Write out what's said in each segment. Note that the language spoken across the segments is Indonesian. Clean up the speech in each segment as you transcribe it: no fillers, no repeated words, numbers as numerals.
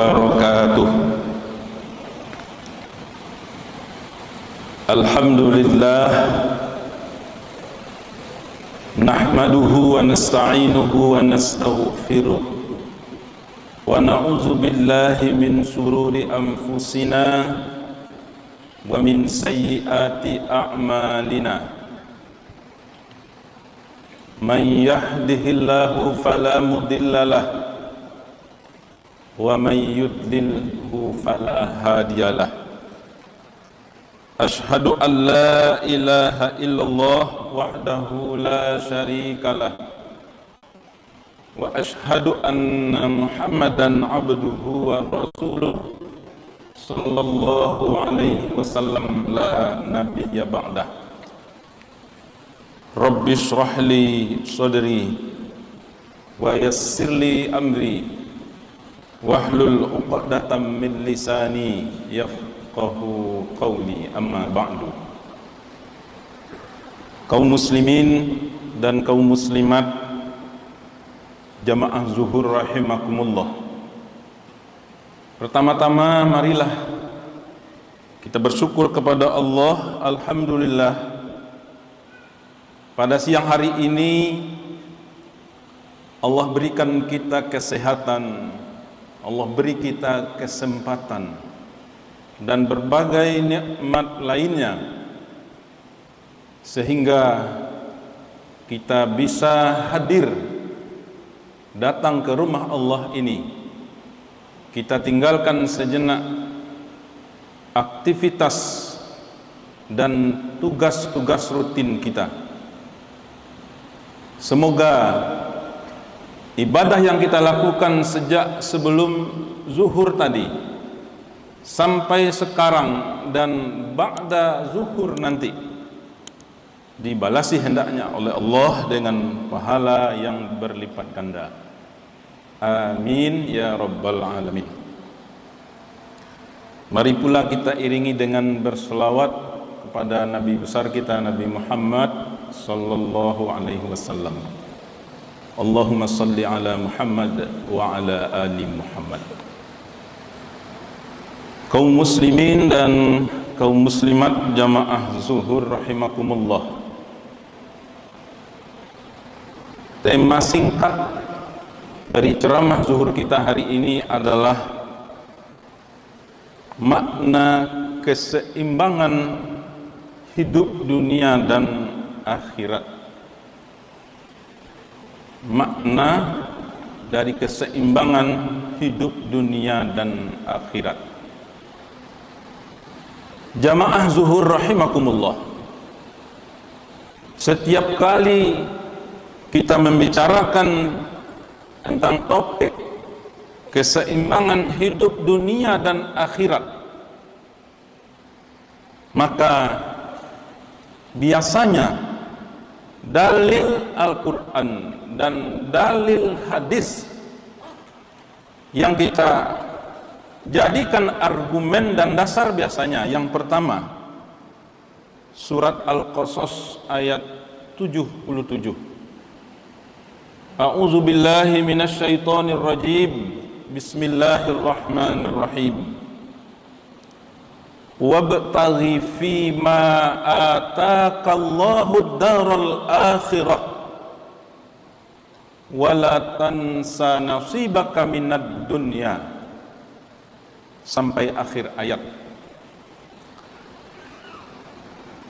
wabarakatuh. Alhamdulillah, nahmaduhu wa nasta'inuhu wa nastaghfiruh wa na'udzu billahi min shururi anfusina wa min sayyiati a'malina. Man yahdihillahu fala mudilla lahu wa man yudlilhu fala hadiyalah. Ashhadu an la ilaha illallah wahdahu la syarikalah wa ashhadu anna Muhammadan abduhu wa rasuluh sallallahu alaihi wasallam la nabiyya ba'dah. Rabbi shrah li sadri wa yassir li amri wahlul 'uqdatam min lisani yafqahu qawli, amma ba'du. Kaum muslimin dan kaum muslimat jamaah zuhur rahimakumullah. Pertama-tama marilah kita bersyukur kepada Allah. Alhamdulillah, pada siang hari ini Allah berikan kita kesehatan, Allah beri kita kesempatan dan berbagai nikmat lainnya sehingga kita bisa hadir datang ke rumah Allah ini. Kita tinggalkan sejenak aktivitas dan tugas-tugas rutin kita. Semoga ibadah yang kita lakukan sejak sebelum zuhur tadi sampai sekarang dan ba'da zuhur nanti dibalasi hendaknya oleh Allah dengan pahala yang berlipat ganda. Amin ya rabbal alamin. Mari pula kita iringi dengan berselawat kepada Nabi besar kita, Nabi Muhammad sallallahu alaihi wasallam. Allahumma salli ala Muhammad wa ala ali Muhammad. Kaum muslimin dan kaum muslimat jamaah zuhur rahimakumullah. Tema singkat dari ceramah zuhur kita hari ini adalah makna keseimbangan hidup dunia dan akhirat. Makna dari keseimbangan hidup dunia dan akhirat. Jamaah zuhur rahimakumullah, setiap kali kita membicarakan tentang topik keseimbangan hidup dunia dan akhirat, maka biasanya dalil Al-Quran dan dalil hadis yang kita jadikan argumen dan dasar biasanya yang pertama surat Al-Qasas ayat 77. A'udzu billahi minasyaitonir rajim. Bismillahirrahmanirrahim. Wabtaghi fima ataqallahu ad-daral akhirah wala tansa nasibaka minad dunya, sampai akhir ayat.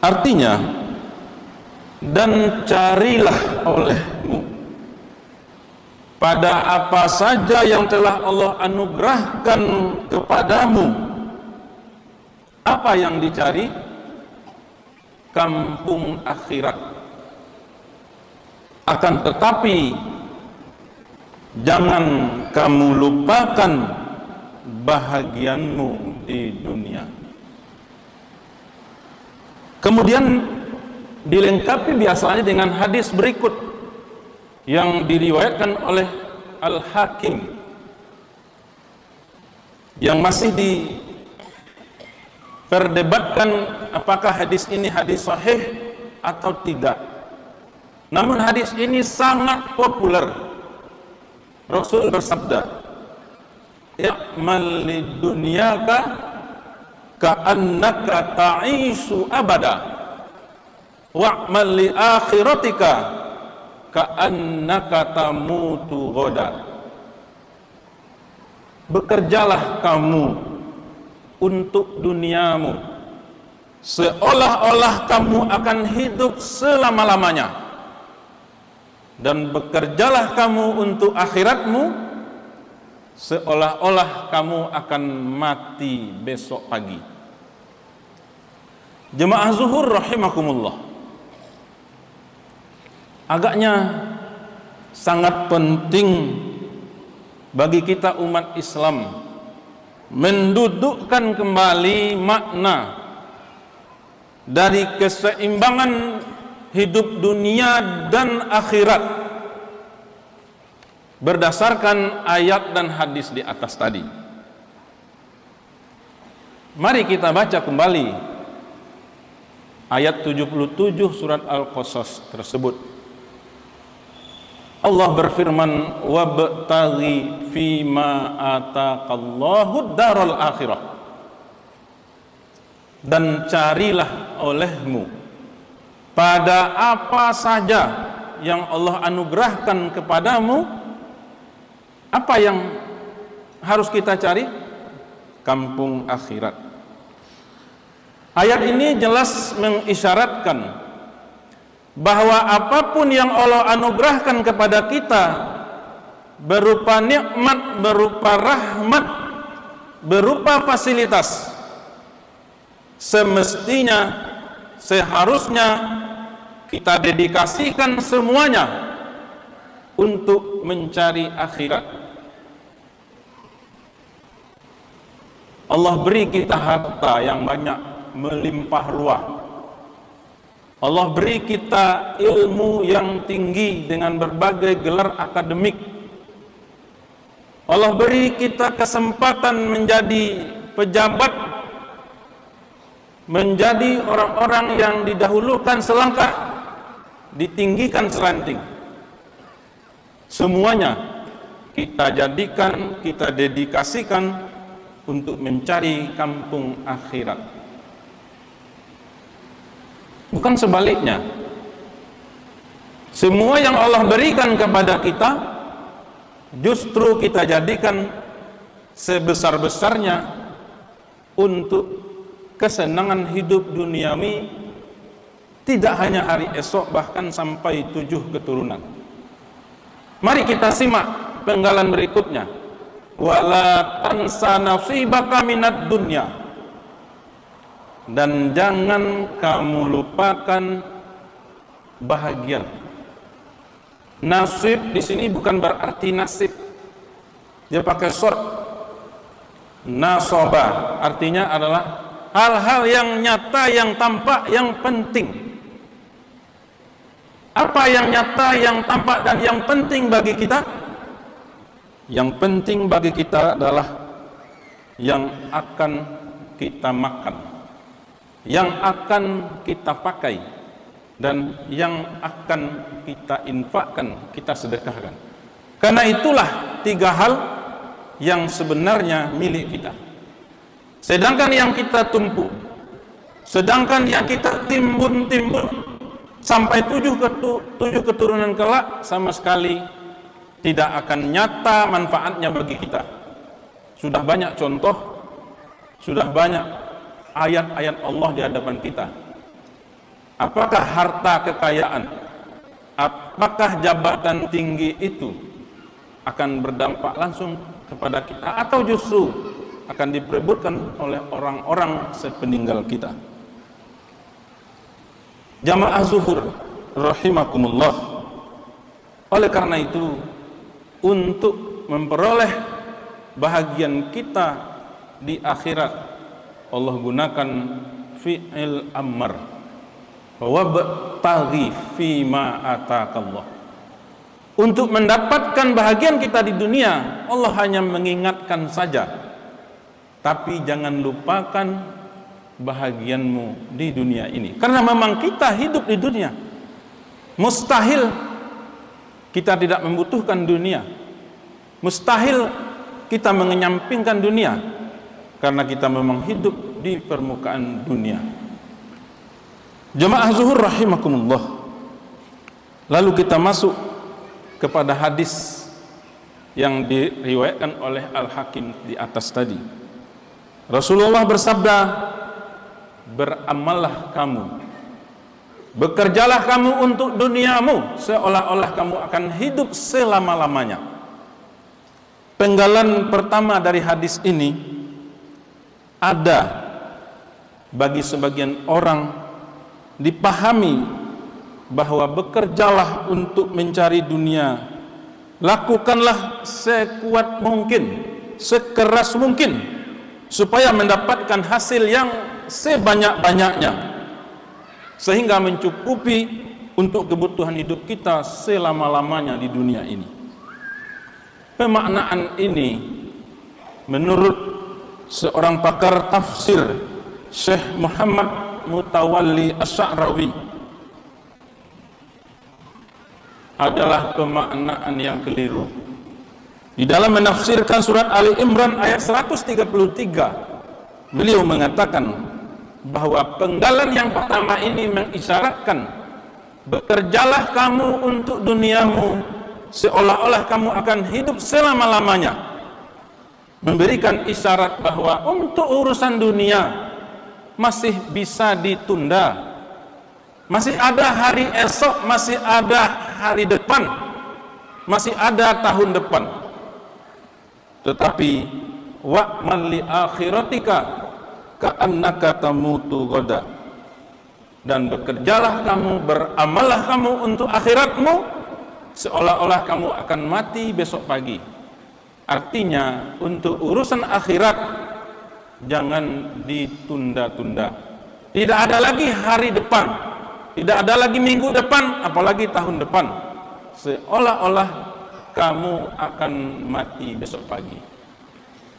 Artinya, dan carilah olehmu pada apa saja yang telah Allah anugerahkan kepadamu. Apa yang dicari? Kampung akhirat. Akan tetapi jangan kamu lupakan bahagianmu di dunia. Kemudian dilengkapi biasanya dengan hadis berikut yang diriwayatkan oleh Al-Hakim, yang masih diperdebatkan apakah hadis ini hadis sahih atau tidak. Namun hadis ini sangat populer. Rasul bersabda, i'mal lidunyaka ka'annaka ta'ishu abada wa'mal li akhiratika ka'annaka tamutu ghoda. Bekerjalah kamu untuk duniamu seolah-olah kamu akan hidup selama-lamanya, dan bekerjalah kamu untuk akhiratmu seolah-olah kamu akan mati besok pagi. Jemaah zuhur rahimakumullah, agaknya sangat penting bagi kita umat Islam mendudukkan kembali makna dari keseimbangan hidup dunia dan akhirat berdasarkan ayat dan hadis di atas tadi. Mari kita baca kembali ayat 77 surat Al-Qasas tersebut. Allah berfirman, wabtaghi fima ataqallahu daral akhirah, dan carilah olehmu pada apa saja yang Allah anugerahkan kepadamu. Apa yang harus kita cari? Kampung akhirat. Ayat ini jelas mengisyaratkan bahwa apapun yang Allah anugerahkan kepada kita berupa nikmat, berupa rahmat, berupa fasilitas, semestinya, seharusnya kita dedikasikan semuanya untuk mencari akhirat. Allah beri kita harta yang banyak, melimpah ruah. Allah beri kita ilmu yang tinggi dengan berbagai gelar akademik. Allah beri kita kesempatan menjadi pejabat, menjadi orang-orang yang didahulukan selangkah, ditinggikan selanting. Semuanya kita jadikan, kita dedikasikan untuk mencari kampung akhirat. Bukan sebaliknya. Semua yang Allah berikan kepada kita justru kita jadikan sebesar-besarnya untuk kesenangan hidup duniawi, tidak hanya hari esok, bahkan sampai 7 keturunan. Mari kita simak penggalan berikutnya. Wala tansa nasibaka minad dunya, dan jangan kamu lupakan bahagian. Nasib di sini bukan berarti nasib, dia pakai short. Nasaba artinya adalah hal-hal yang nyata, yang tampak, yang penting. Apa yang nyata, yang tampak, dan yang penting bagi kita? Yang penting bagi kita adalah yang akan kita makan, yang akan kita pakai, dan yang akan kita infakkan, kita sedekahkan. Karena itulah 3 hal yang sebenarnya milik kita. Sedangkan yang kita tumpuk, sedangkan yang kita timbun-timbun sampai 7 keturunan kelak, sama sekali tidak akan nyata manfaatnya bagi kita. Sudah banyak contoh, sudah banyak ayat-ayat Allah di hadapan kita. Apakah harta kekayaan, apakah jabatan tinggi itu akan berdampak langsung kepada kita, atau justru akan diperebutkan oleh orang-orang sepeninggal kita? Jamaah zuhur rahimakumullah, oleh karena itu, untuk memperoleh bahagian kita di akhirat, Allah gunakan fi'il amr, wabtaghi fima ataqallah. Untuk mendapatkan bahagian kita di dunia, Allah hanya mengingatkan saja, tapi jangan lupakan bahagianmu di dunia ini. Karena memang kita hidup di dunia, mustahil kita tidak membutuhkan dunia. Mustahil kita mengenyampingkan dunia karena kita memang hidup di permukaan dunia. Jemaah zuhur rahimakumullah. Lalu kita masuk kepada hadis yang diriwayatkan oleh Al-Hakim di atas tadi. Rasulullah bersabda, beramallah kamu, bekerjalah kamu untuk duniamu seolah-olah kamu akan hidup selama-lamanya. Penggalan pertama dari hadis ini ada bagi sebagian orang dipahami bahwa bekerjalah untuk mencari dunia, lakukanlah sekuat mungkin, sekeras mungkin supaya mendapatkan hasil yang sebanyak-banyaknya sehingga mencukupi untuk kebutuhan hidup kita selama-lamanya di dunia ini. Pemaknaan ini menurut seorang pakar tafsir, Syekh Muhammad Mutawalli Asy'arawi, adalah pemaknaan yang keliru. Di dalam menafsirkan surat Ali Imran ayat 133, beliau mengatakan bahwa penggalan yang pertama ini mengisyaratkan, bekerjalah kamu untuk duniamu seolah-olah kamu akan hidup selama-lamanya, memberikan isyarat bahwa untuk urusan dunia masih bisa ditunda, masih ada hari esok, masih ada hari depan, masih ada tahun depan. Tetapi wa'mal li akhiratika ka'annaka tamutu ghadan, dan bekerjalah kamu, beramallah kamu untuk akhiratmu seolah-olah kamu akan mati besok pagi. Artinya untuk urusan akhirat jangan ditunda-tunda. Tidak ada lagi hari depan, tidak ada lagi minggu depan, apalagi tahun depan, seolah-olah kamu akan mati besok pagi.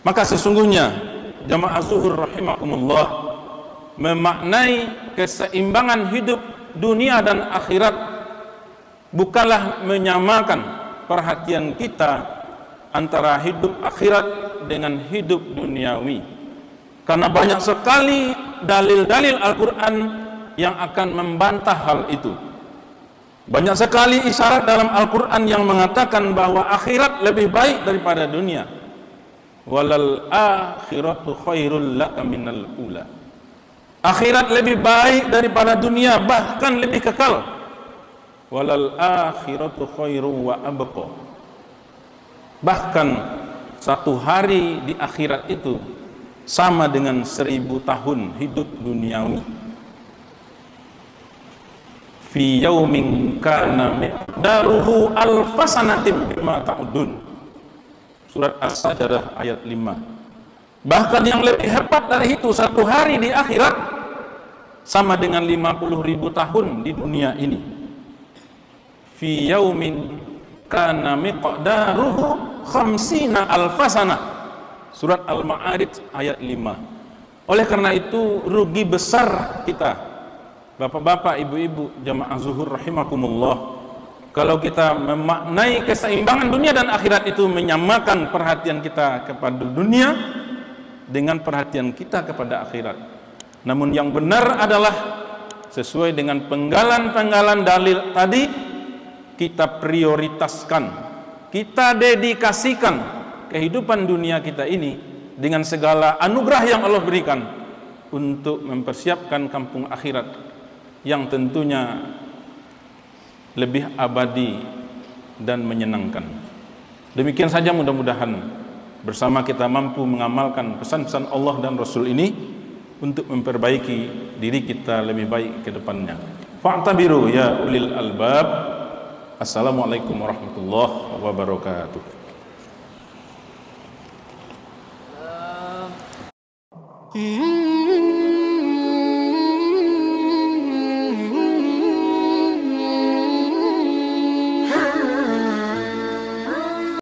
Maka sesungguhnya jamaah zuhur rahimakumullah, memaknai keseimbangan hidup dunia dan akhirat bukanlah menyamakan perhatian kita antara hidup akhirat dengan hidup duniawi. Karena banyak sekali dalil-dalil Al-Quran yang akan membantah hal itu. Banyak sekali isyarat dalam Al-Quran yang mengatakan bahwa akhirat lebih baik daripada dunia. Walal akhiratu khairul laka minal ula. Akhirat lebih baik daripada dunia, bahkan lebih kekal. Walal akhiratu khairu wa abqa. Bahkan satu hari di akhirat itu sama dengan 1000 tahun hidup duniawi. Fi yaumin kana miqdaruhu alfasanatin bima ta'udun. Surat As-Sajdah ayat 5. Bahkan yang lebih hebat dari itu, satu hari di akhirat sama dengan 50.000 tahun di dunia ini. Fi yaumin kana miqdaruhu khamsina alfasana. Surat Al-Ma'arij ayat 5. Oleh karena itu rugi besar kita, bapak-bapak, ibu-ibu, jamaah zuhur rahimakumullah, kalau kita memaknai keseimbangan dunia dan akhirat itu menyamakan perhatian kita kepada dunia dengan perhatian kita kepada akhirat. Namun yang benar adalah sesuai dengan penggalan-penggalan dalil tadi, kita prioritaskan, kita dedikasikan kehidupan dunia kita ini dengan segala anugerah yang Allah berikan untuk mempersiapkan kampung akhirat yang tentunya lebih abadi dan menyenangkan. Demikian saja, mudah-mudahan bersama kita mampu mengamalkan pesan-pesan Allah dan Rasul ini untuk memperbaiki diri kita lebih baik ke depannya. Fa'tabiru ya ulil albab. Assalamualaikum warahmatullahi wabarakatuh. Mm-hmm.